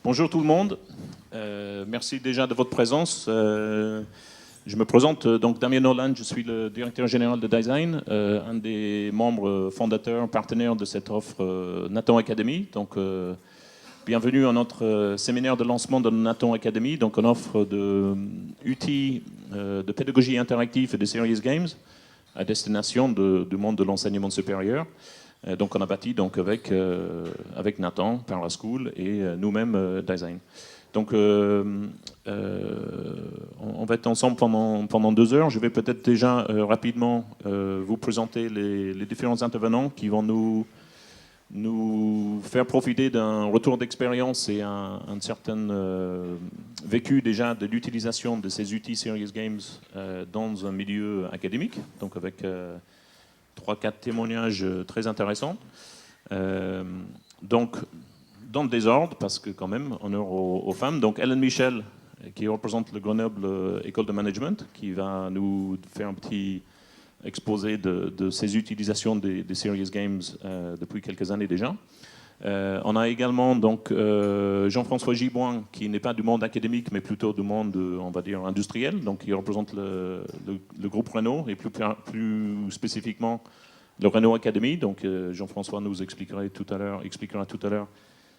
Bonjour tout le monde. Merci déjà de votre présence. Je me présente donc Damien Nolan, je suis le directeur général de Design, un des membres fondateurs, partenaires de cette offre Nathan Academy. Donc, bienvenue à notre séminaire de lancement de Nathan Academy. Donc, on offre outils de pédagogie interactive et de serious games à destination du monde de l'enseignement supérieur. Donc on a bâti donc avec Nathan, Paraschool et nous-mêmes Design. Donc on va être ensemble pendant 2 heures. Je vais peut-être déjà rapidement vous présenter les différents intervenants qui vont nous faire profiter d'un retour d'expérience et un certain vécu déjà de l'utilisation de ces outils Serious Games dans un milieu académique, donc avec 3-4 témoignages très intéressants. Donc, dans le désordre, parce que quand même, honneur aux femmes. Donc, Hélène Michel, qui représente le Grenoble École de Management, qui va nous faire un petit exposé de ses utilisations des Serious Games depuis quelques années déjà. On a également donc Jean-François Giboin, qui n'est pas du monde académique, mais plutôt du monde, on va dire, industriel. Donc, il représente le groupe Renault et plus spécifiquement le Renault Academy. Donc, Jean-François nous expliquera tout à l'heure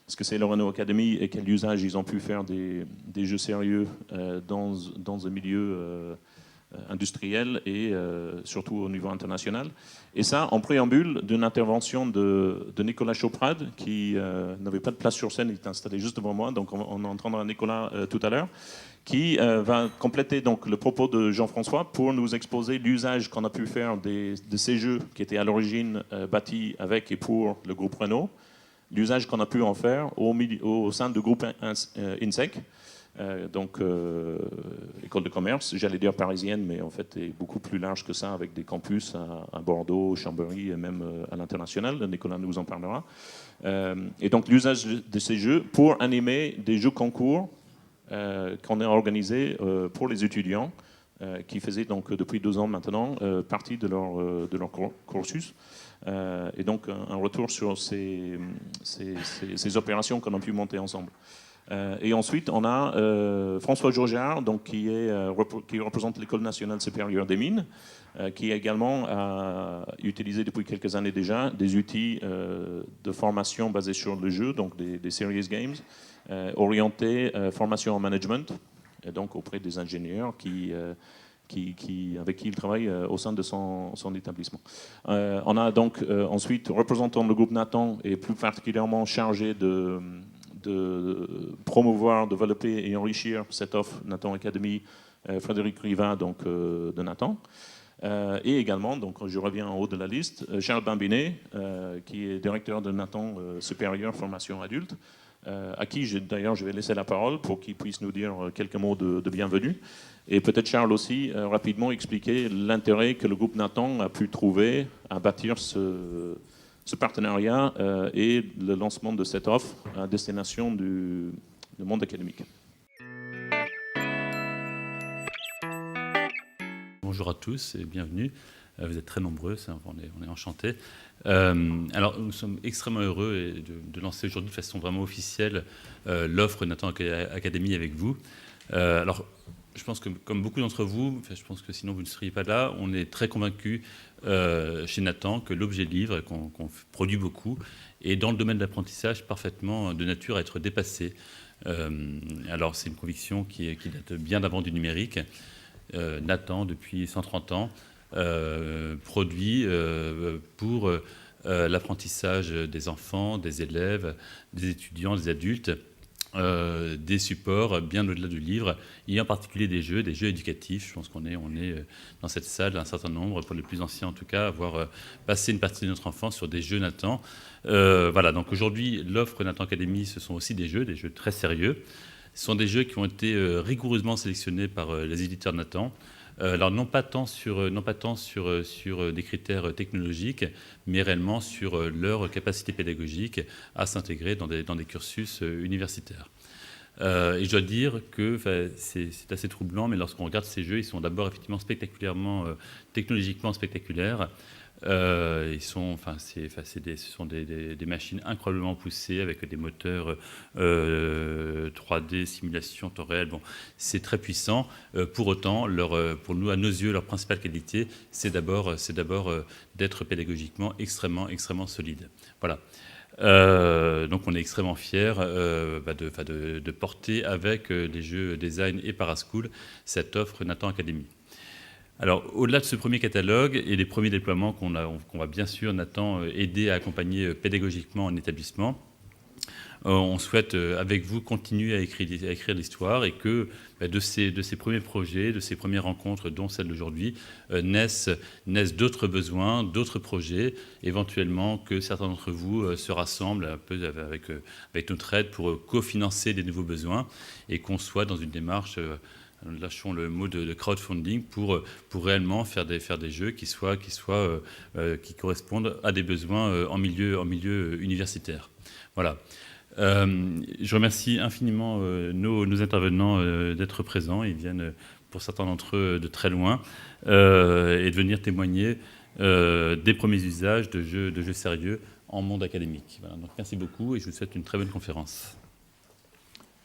ce que c'est le Renault Academy et quel usage ils ont pu faire des jeux sérieux dans un milieu industriel et surtout au niveau international. Et ça, en préambule d'une intervention de Nicolas Choprade, qui n'avait pas de place sur scène, il est installé juste devant moi, donc on entendra Nicolas tout à l'heure, qui va compléter donc le propos de Jean-François pour nous exposer l'usage qu'on a pu faire de ces jeux qui étaient à l'origine bâtis avec et pour le groupe Renault, l'usage qu'on a pu en faire au sein du groupe INSEC, école de commerce, j'allais dire parisienne, mais en fait est beaucoup plus large que ça, avec des campus à Bordeaux, Chambéry et même à l'international. Nicolas nous en parlera. Et donc l'usage de ces jeux pour animer des jeux concours qu'on a organisés pour les étudiants qui faisaient donc depuis 2 ans maintenant partie de leur cursus. Et donc un retour sur ces opérations qu'on a pu monter ensemble. Et ensuite, on a François Georgiard, donc, qui représente l'École nationale supérieure des mines, qui également a utilisé depuis quelques années déjà des outils de formation basés sur le jeu, donc des Serious Games, orientés formation en management, et donc auprès des ingénieurs avec qui il travaille au sein de son établissement. On a donc ensuite, représentant le groupe Nathan, et plus particulièrement chargé de promouvoir, développer et enrichir cette offre Nathan Academy, Frédéric Riva, donc de Nathan. Et également, donc je reviens en haut de la liste, Charles Bambinet, qui est directeur de Nathan Supérieur Formation Adulte, à qui d'ailleurs je vais laisser la parole pour qu'il puisse nous dire quelques mots de bienvenue. Et peut-être Charles aussi, rapidement expliquer l'intérêt que le groupe Nathan a pu trouver à bâtir ce partenariat et le lancement de cette offre à destination du monde académique. Bonjour à tous et bienvenue. Vous êtes très nombreux, on est enchantés. Alors, nous sommes extrêmement heureux de lancer aujourd'hui de façon vraiment officielle l'offre Nathan Academy avec vous. Alors, je pense que comme beaucoup d'entre vous, je pense que sinon vous ne seriez pas là, on est très convaincus chez Nathan que l'objet livre, qu'on produit beaucoup, est dans le domaine de l'apprentissage parfaitement de nature à être dépassé. Alors, c'est une conviction qui date bien avant du numérique. Nathan, depuis 130 ans, produit pour l'apprentissage des enfants, des élèves, des étudiants, des adultes, des supports bien au-delà du livre, et en particulier des jeux éducatifs. Je pense qu'on est dans cette salle un certain nombre, pour les plus anciens en tout cas, à avoir passé une partie de notre enfance sur des jeux Nathan. Voilà, donc aujourd'hui, l'offre Nathan Academy, ce sont aussi des jeux très sérieux. Ce sont des jeux qui ont été rigoureusement sélectionnés par les éditeurs Nathan. Alors non pas tant sur des critères technologiques, mais réellement sur leur capacité pédagogique à s'intégrer dans des cursus universitaires. Et je dois dire que c'est assez troublant, mais lorsqu'on regarde ces jeux, ils sont d'abord effectivement spectaculairement, technologiquement spectaculaires. Ce sont des machines incroyablement poussées avec des moteurs 3D, simulation, temps réel. Bon, c'est très puissant. Pour autant, pour nous, à nos yeux, leur principale qualité, c'est d'abord d'être pédagogiquement extrêmement solide. Voilà. Donc on est extrêmement fiers de porter avec les jeux Design et Paraschool cette offre Nathan Academy. Alors, au-delà de ce premier catalogue et les premiers déploiements qu'on va bien sûr, Nathan, aider à accompagner pédagogiquement en établissement, on souhaite, avec vous, continuer à écrire l'histoire et que de ces premiers projets, de ces premières rencontres, dont celle d'aujourd'hui, naissent d'autres besoins, d'autres projets, éventuellement que certains d'entre vous se rassemblent un peu avec notre aide pour cofinancer des nouveaux besoins et qu'on soit dans une démarche... lâchons le mot de crowdfunding pour réellement faire des jeux qui correspondent à des besoins en milieu universitaire. Voilà. Je remercie infiniment nos intervenants d'être présents. Ils viennent, pour certains d'entre eux, de très loin et de venir témoigner des premiers usages de jeux sérieux en monde académique. Voilà. Donc, merci beaucoup et je vous souhaite une très bonne conférence.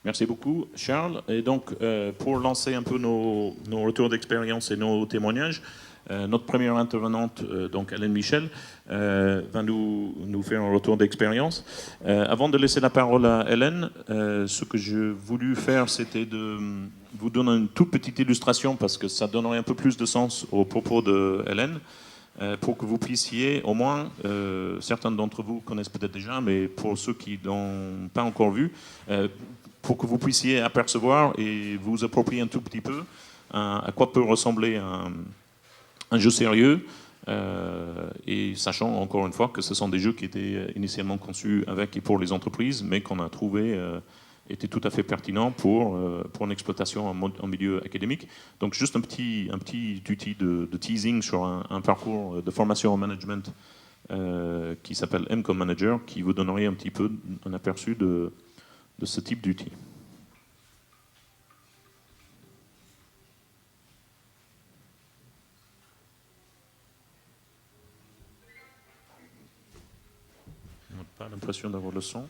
Merci beaucoup, Charles. Et donc, pour lancer un peu nos retours d'expérience et nos témoignages, notre première intervenante, donc Hélène Michel, va nous faire un retour d'expérience. Avant de laisser la parole à Hélène, ce que j'ai voulu faire, c'était de vous donner une toute petite illustration, parce que ça donnerait un peu plus de sens aux propos de Hélène, pour que vous puissiez, au moins, certains d'entre vous connaissent peut-être déjà, mais pour ceux qui n'ont pas encore vu, pour que vous puissiez apercevoir et vous approprier un tout petit peu à quoi peut ressembler un jeu sérieux, et sachant encore une fois que ce sont des jeux qui étaient initialement conçus avec et pour les entreprises, mais qu'on a trouvé étaient tout à fait pertinents pour une exploitation en milieu académique. Donc juste un petit outil de teasing sur un parcours de formation en management qui s'appelle M comme Manager, qui vous donnerait un petit peu un aperçu de ce type d'outil. On n'a pas l'impression d'avoir le son.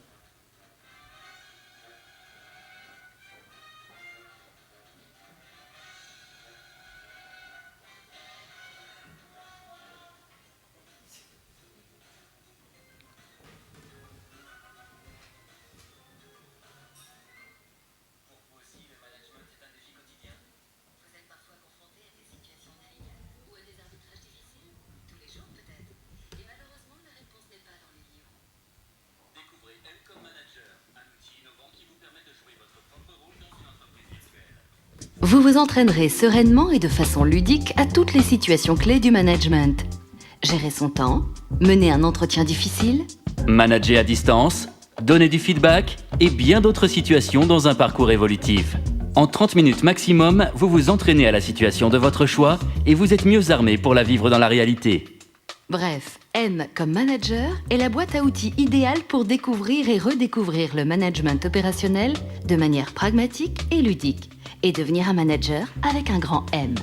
Vous vous entraînerez sereinement et de façon ludique à toutes les situations clés du management. Gérer son temps, mener un entretien difficile, manager à distance, donner du feedback et bien d'autres situations dans un parcours évolutif. En 30 minutes maximum, vous vous entraînez à la situation de votre choix et vous êtes mieux armé pour la vivre dans la réalité. Bref, M comme manager est la boîte à outils idéale pour découvrir et redécouvrir le management opérationnel de manière pragmatique et ludique, et devenir un manager avec un grand M.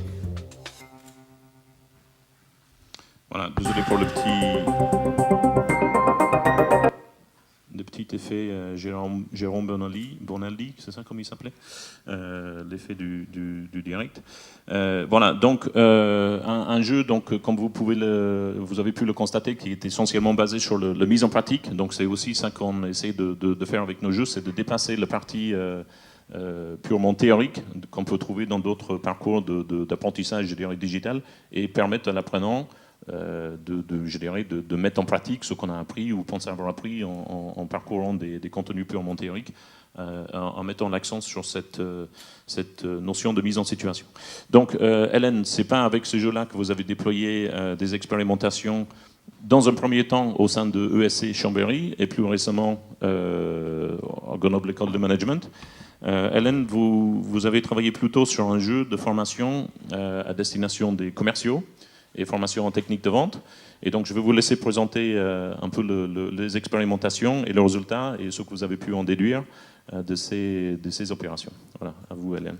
Voilà, désolé pour le petit effet Jérôme Bonaldi, c'est ça comme il s'appelait, l'effet du direct. Voilà, donc un jeu, donc comme vous avez pu le constater, qui est essentiellement basé sur la mise en pratique. Donc c'est aussi ça qu'on essaie de faire avec nos jeux, c'est de dépasser la partie purement théorique qu'on peut trouver dans d'autres parcours d'apprentissage, je dirais, digital, et permettre à l'apprenant de mettre en pratique ce qu'on a appris ou pense avoir appris en parcourant des contenus purement théoriques, en mettant l'accent sur cette notion de mise en situation. Donc, Hélène, c'est pas avec ce jeu-là que vous avez déployé des expérimentations dans un premier temps au sein de ESC Chambéry et plus récemment à Grenoble École de Management. Hélène, vous avez travaillé plutôt sur un jeu de formation à destination des commerciaux et formation en technique de vente. Et donc, je vais vous laisser présenter un peu les expérimentations et les résultats et ce que vous avez pu en déduire de ces opérations. Voilà, à vous, Hélène.